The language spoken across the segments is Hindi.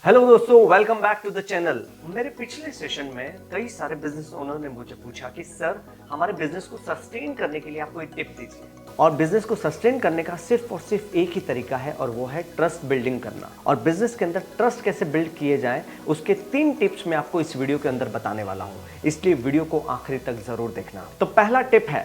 हेलो दोस्तों, welcome back to the channel. मेरे पिछले सेशन में कई सारे बिजनेस ओनर ने मुझे पूछा कि सर हमारे बिजनेस को सस्टेन करने के लिए आप कोई टिप दीजिए। और बिजनेस को सस्टेन करने का सिर्फ और सिर्फ एक ही तरीका है और वो है ट्रस्ट बिल्डिंग करना। और बिजनेस के अंदर ट्रस्ट कैसे बिल्ड किए जाए उसके 3 टिप्स मैं आपको इस वीडियो के अंदर बताने वाला हूँ, इसलिए वीडियो को आखिरी तक जरूर देखना। तो पहला टिप है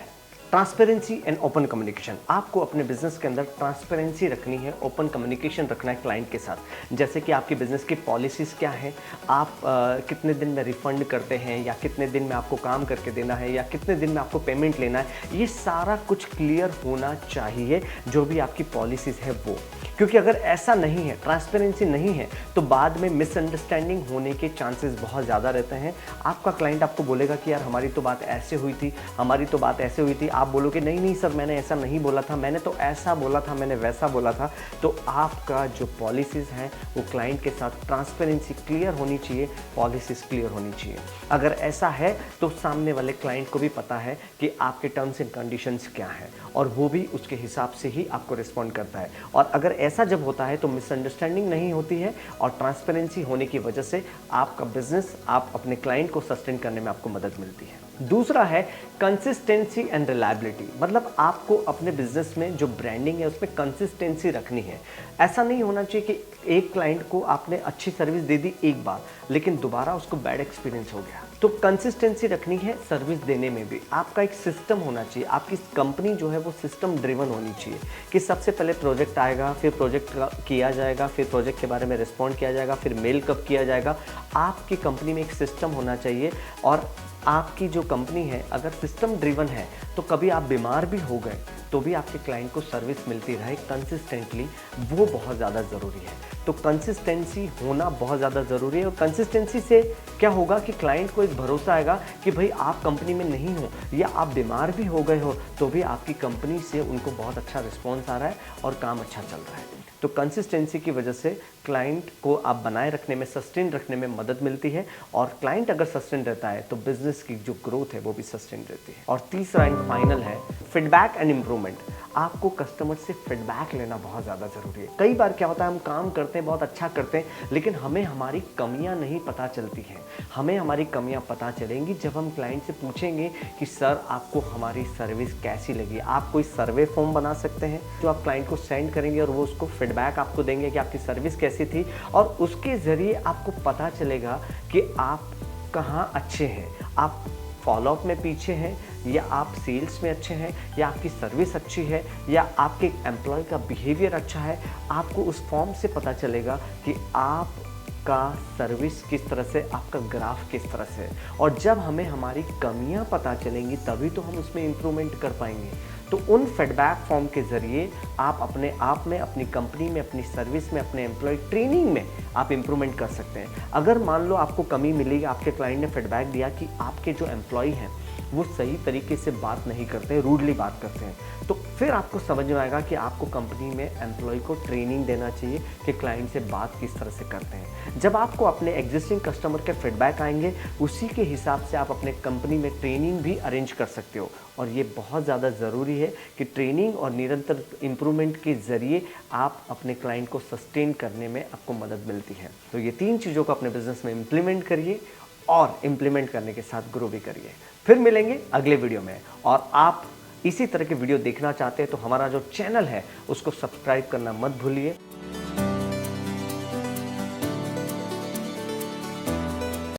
ट्रांसपेरेंसी एंड ओपन कम्युनिकेशन। आपको अपने बिजनेस के अंदर ट्रांसपेरेंसी रखनी है, ओपन कम्युनिकेशन रखना है क्लाइंट के साथ। जैसे कि आपकी बिजनेस की पॉलिसीज क्या है, आप कितने दिन में रिफंड करते हैं, या कितने दिन में आपको काम करके देना है, या कितने दिन में आपको पेमेंट लेना है, ये सारा कुछ क्लियर होना चाहिए जो भी आपकी पॉलिसीज है वो। क्योंकि अगर ऐसा नहीं है, ट्रांसपेरेंसी नहीं है, तो बाद में मिसअंडरस्टैंडिंग होने के चांसेस बहुत ज़्यादा रहते हैं। आपका क्लाइंट आपको बोलेगा कि यार हमारी तो बात ऐसे हुई थी, हमारी तो बात ऐसे हुई थी, आप बोलोगे नहीं नहीं सर मैंने ऐसा नहीं बोला था, मैंने तो ऐसा बोला था, मैंने वैसा बोला था। तो आपका जो पॉलिसीज़ हैं वो क्लाइंट के साथ ट्रांसपेरेंसी क्लियर होनी चाहिए, पॉलिसीज़ क्लियर होनी चाहिए। अगर ऐसा है तो सामने वाले क्लाइंट को भी पता है कि आपके टर्म्स एंड कंडीशंस क्या हैं और वो भी उसके हिसाब से ही आपको रिस्पॉन्ड करता है। और अगर ऐसा जब होता है तो मिसअंडरस्टैंडिंग नहीं होती है और ट्रांसपेरेंसी होने की वजह से आपका बिजनेस, आप अपने क्लाइंट को सस्टेन करने में आपको मदद मिलती है। दूसरा है कंसिस्टेंसी एंड रिलायबिलिटी। मतलब आपको अपने बिजनेस में जो ब्रांडिंग है उसमें कंसिस्टेंसी रखनी है। ऐसा नहीं होना चाहिए कि एक क्लाइंट को आपने अच्छी सर्विस दे दी एक बार, लेकिन दोबारा उसको बैड एक्सपीरियंस हो गया। तो कंसिस्टेंसी रखनी है सर्विस देने में भी। आपका एक सिस्टम होना चाहिए, आपकी कंपनी जो है वो सिस्टम ड्रिवन होनी चाहिए कि सबसे पहले प्रोजेक्ट आएगा, फिर प्रोजेक्ट किया जाएगा, फिर प्रोजेक्ट के बारे में रिस्पॉन्ड किया जाएगा, फिर मेल कब किया जाएगा। आपकी कंपनी में एक सिस्टम होना चाहिए। और आपकी जो कंपनी है अगर सिस्टम ड्रिवन है तो कभी आप बीमार भी हो गए तो भी आपके क्लाइंट को सर्विस मिलती रहे कंसिस्टेंटली, वो बहुत ज़्यादा ज़रूरी है। तो कंसिस्टेंसी होना बहुत ज़्यादा ज़रूरी है। और कंसिस्टेंसी से क्या होगा कि क्लाइंट को एक भरोसा आएगा कि भाई आप कंपनी में नहीं हो या आप बीमार भी हो गए हो तो भी आपकी कंपनी से उनको बहुत अच्छा रिस्पॉन्स आ रहा है और काम अच्छा चल रहा है। तो कंसिस्टेंसी की वजह से क्लाइंट को आप बनाए रखने में, सस्टेन रखने में मदद मिलती है। और क्लाइंट अगर सस्टेन रहता है तो बिजनेस की जो ग्रोथ है वो भी सस्टेन रहती है। और तीसरा एंड फाइनल है फीडबैक एंड इम्प्रूवमेंट। आपको कस्टमर से फीडबैक लेना बहुत ज़्यादा ज़रूरी है। कई बार क्या होता है, हम काम करते हैं, बहुत अच्छा करते हैं, लेकिन हमें हमारी कमियां नहीं पता चलती हैं। हमें हमारी कमियां पता चलेंगी जब हम क्लाइंट से पूछेंगे कि सर आपको हमारी सर्विस कैसी लगी। आप कोई सर्वे फॉर्म बना सकते हैं जो आप क्लाइंट को सेंड करेंगे और वो उसको फीडबैक आपको देंगे कि आपकी सर्विस कैसी थी। और उसके ज़रिए आपको पता चलेगा कि आप कहाँ अच्छे हैं, आप फॉलोअप में पीछे हैं, या आप सेल्स में अच्छे हैं, या आपकी सर्विस अच्छी है, या आपके एम्प्लॉय का बिहेवियर अच्छा है। आपको उस फॉर्म से पता चलेगा कि आपका सर्विस किस तरह से, आपका ग्राफ किस तरह से। और जब हमें हमारी कमियां पता चलेंगी तभी तो हम उसमें इम्प्रूवमेंट कर पाएंगे। तो उन फीडबैक फॉर्म के ज़रिए आप अपने आप में, अपनी कंपनी में, अपनी सर्विस में, अपने एम्प्लॉय ट्रेनिंग में आप इम्प्रूवमेंट कर सकते हैं। अगर मान लो आपको कमी मिली, आपके क्लाइंट ने फीडबैक दिया कि आपके जो एम्प्लॉय हैं वो सही तरीके से बात नहीं करते, रूडली बात करते हैं, तो फिर आपको समझ में आएगा कि आपको कंपनी में एम्प्लॉय को ट्रेनिंग देना चाहिए कि क्लाइंट से बात किस तरह से करते हैं। जब आपको अपने एग्जिस्टिंग कस्टमर के फीडबैक आएंगे उसी के हिसाब से आप अपने कंपनी में ट्रेनिंग भी अरेंज कर सकते हो। और ये बहुत ज़्यादा ज़रूरी है कि ट्रेनिंग और निरंतर इम्प्रूवमेंट के ज़रिए आप अपने क्लाइंट को सस्टेन करने में आपको मदद मिलती है। तो ये 3 चीज़ों को अपने बिजनेस में इम्प्लीमेंट करिए और इम्प्लीमेंट करने के साथ ग्रो भी करिए। फिर मिलेंगे अगले वीडियो में। और आप इसी तरह के वीडियो देखना चाहते हैं तो हमारा जो चैनल है उसको सब्सक्राइब करना मत भूलिए।